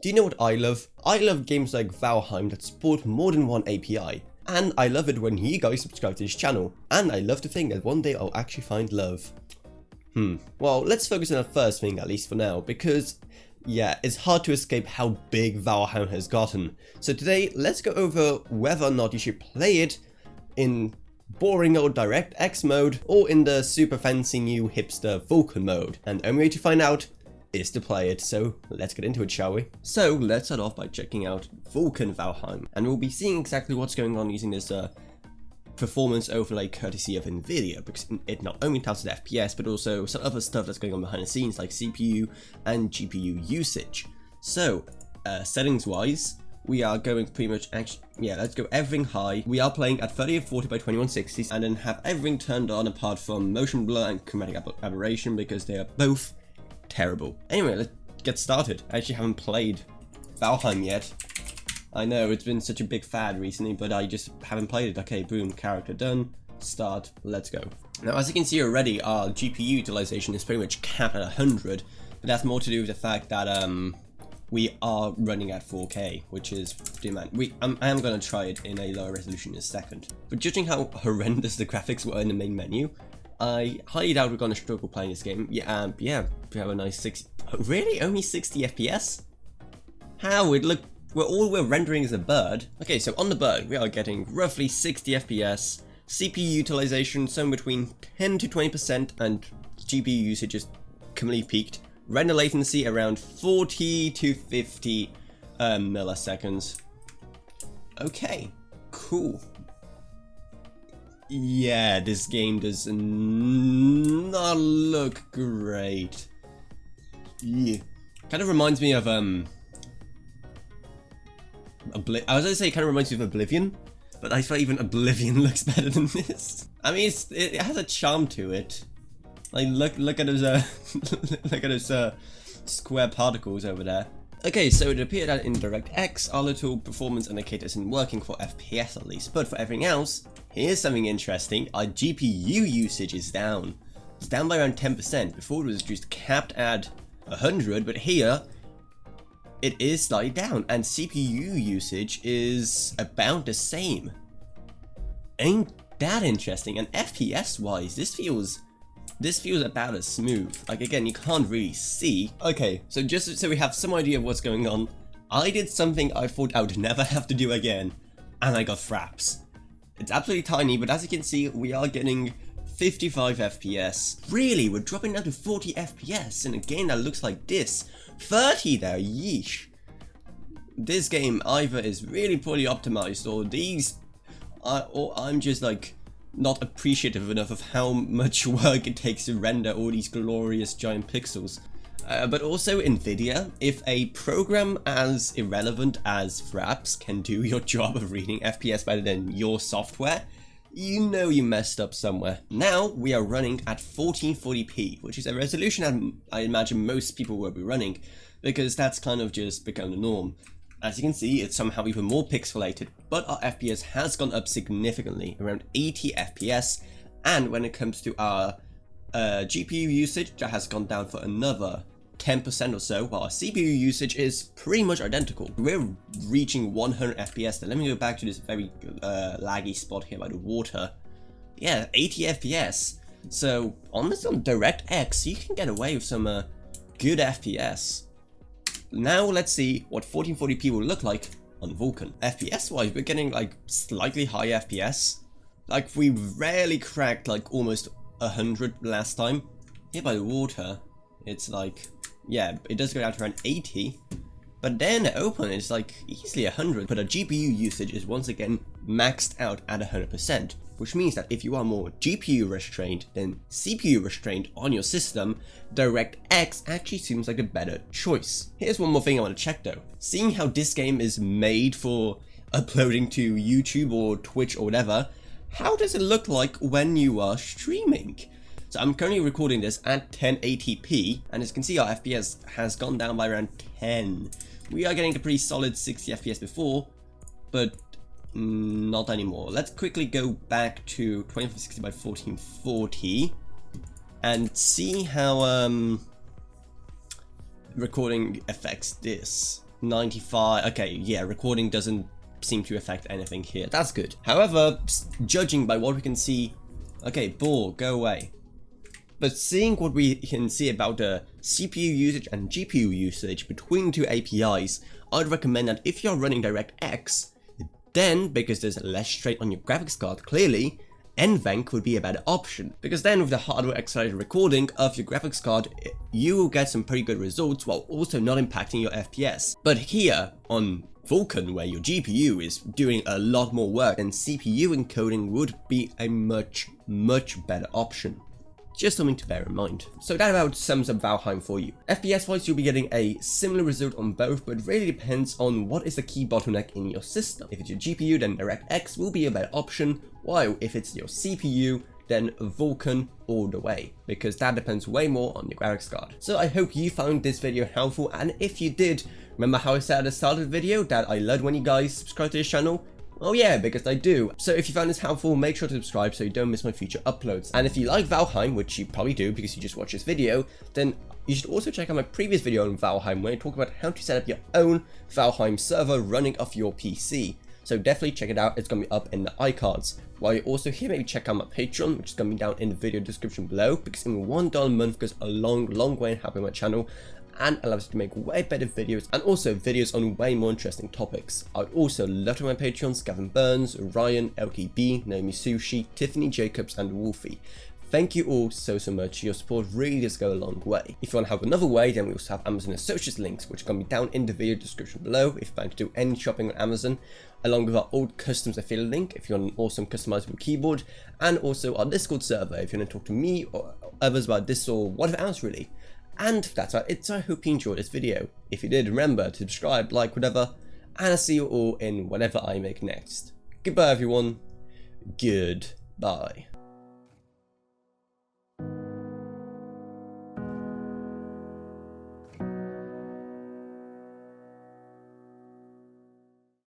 Do you know what I love? I love games like Valheim that support more than one API. And I love it when you guys subscribe to this channel. And I love to think that one day I'll actually find love. Well, let's focus on the first thing, at least for now, because yeah, it's hard to escape how big Valheim has gotten. So today, let's go over whether or not you should play it in boring old DirectX mode or in the super fancy new hipster Vulkan mode. And the only way to find out is to play it, so let's get into it, shall we? So let's start off by checking out Vulkan Valheim, and we'll be seeing exactly what's going on using this performance overlay courtesy of Nvidia, because it not only tells the FPS but also some other stuff that's going on behind the scenes like CPU and GPU usage. So settings wise, we are going pretty much let's go everything high. We are playing at 3040 by 2160 and then have everything turned on apart from motion blur and chromatic aberration because they are both terrible. Anyway, let's get started. I actually haven't played Valheim yet. I know it's been such a big fad recently, but I just haven't played it. Okay, boom, character done, start, let's go. Now, as you can see already, our GPU utilization is pretty much capped at 100, but that's more to do with the fact that we are running at 4K, which is demand. I am going to try it in a lower resolution in a second. But judging how horrendous the graphics were in the main menu, I highly doubt we're going to struggle playing this game. Yeah, we have a nice 60. Oh, really? Only 60 FPS? How? We're rendering as a bird. Okay, so on the bird, we are getting roughly 60 FPS, CPU utilization somewhere between 10 to 20%, and GPU usage is completely peaked. Render latency around 40 to 50 milliseconds. Okay, cool. Yeah, this game does not look great. Yeah. Kind of reminds me of I was going to say it kind of reminds me of Oblivion, but I feel even Oblivion looks better than this. I mean, it has a charm to it. Like, look at those look at those square particles over there. Okay, so it appeared that in DirectX, our little performance indicator isn't working for FPS at least, but for everything else, here's something interesting. Our GPU usage is down. It's down by around 10%. Before it was just capped at 100, but here it is slightly down, and CPU usage is about the same. Ain't that interesting? And FPS wise, this feels about as smooth. Like, again, you can't really see. Okay, so just so we have some idea of what's going on, I did something I thought I would never have to do again, and I got fraps. It's absolutely tiny, but as you can see, we are getting 55 FPS. Really, we're dropping down to 40 FPS in a game that looks like this. 30 there, yeesh. This game either is really poorly optimized, or I'm just like not appreciative enough of how much work it takes to render all these glorious giant pixels. But also Nvidia, if a program as irrelevant as Fraps can do your job of reading FPS better than your software, you know you messed up somewhere. Now we are running at 1440p, which is a resolution I imagine most people will be running, because that's kind of just become the norm. As you can see, it's somehow even more pixelated, but our FPS has gone up significantly, around 80 FPS, and when it comes to our GPU usage, that has gone down for another 10% or so, while our CPU usage is pretty much identical. We're reaching 100 FPS. Now let me go back to this very laggy spot here by the water. Yeah, 80 FPS. So honestly, on DirectX, you can get away with some good FPS. Now let's see what 1440p will look like on Vulkan. FPS wise, we're getting like slightly higher FPS. Like, we rarely cracked like almost 100 last time. Here by the water, it's like, yeah, it does go down to around 80, but then open it's like easily 100. But our GPU usage is once again maxed out at 100%, which means that if you are more GPU restrained than CPU restrained on your system, DirectX actually seems like a better choice. Here's one more thing I want to check though. Seeing how this game is made for uploading to YouTube or Twitch or whatever, how does it look like when you are streaming? So I'm currently recording this at 1080p, and as you can see, our FPS has gone down by around 10. We are getting a pretty solid 60 FPS before, but not anymore. Let's quickly go back to 2460 by 1440 and see how recording affects this. 95. Okay, yeah, recording doesn't seem to affect anything here. That's good. However, judging by what we can see, okay, ball, go away. But seeing what we can see about the CPU usage and GPU usage between two APIs, I'd recommend that if you're running DirectX, then, because there's less strain on your graphics card, clearly, NVENC would be a better option. Because then with the hardware accelerated recording of your graphics card, you will get some pretty good results while also not impacting your FPS. But here, on Vulkan, where your GPU is doing a lot more work, then CPU encoding would be a much better option. Just something to bear in mind. So that about sums up Valheim for you. FPS wise, you'll be getting a similar result on both, but it really depends on what is the key bottleneck in your system. If it's your GPU, then DirectX will be a better option, while if it's your CPU, then Vulkan all the way, because that depends way more on your graphics card. So I hope you found this video helpful, and if you did, remember how I said at the start of the video that I love when you guys subscribe to this channel? Oh yeah, because I do. So if you found this helpful, make sure to subscribe so you don't miss my future uploads. And if you like Valheim, which you probably do because you just watched this video, then you should also check out my previous video on Valheim where I talk about how to set up your own Valheim server running off your PC. So definitely check it out, it's going to be up in the iCards. While you're also here, maybe check out my Patreon, which is going to be down in the video description below, because $1 a month goes a long way in helping my channel and allows you to make way better videos and also videos on way more interesting topics. I'd also love to have my Patreons, Gavin Burns, Ryan, LKB, Naomi Sushi, Tiffany Jacobs and Wolfie. Thank you all so much, your support really does go a long way. If you want to help another way, then we also have Amazon Associates links, which are going to be down in the video description below if you plan to do any shopping on Amazon, along with our old customs affiliate link if you want an awesome customizable keyboard, and also our Discord server if you want to talk to me or others about this or whatever else really. And that's about it, so I hope you enjoyed this video. If you did, remember to subscribe, like, whatever, and I'll see you all in whatever I make next. Goodbye everyone, goodbye.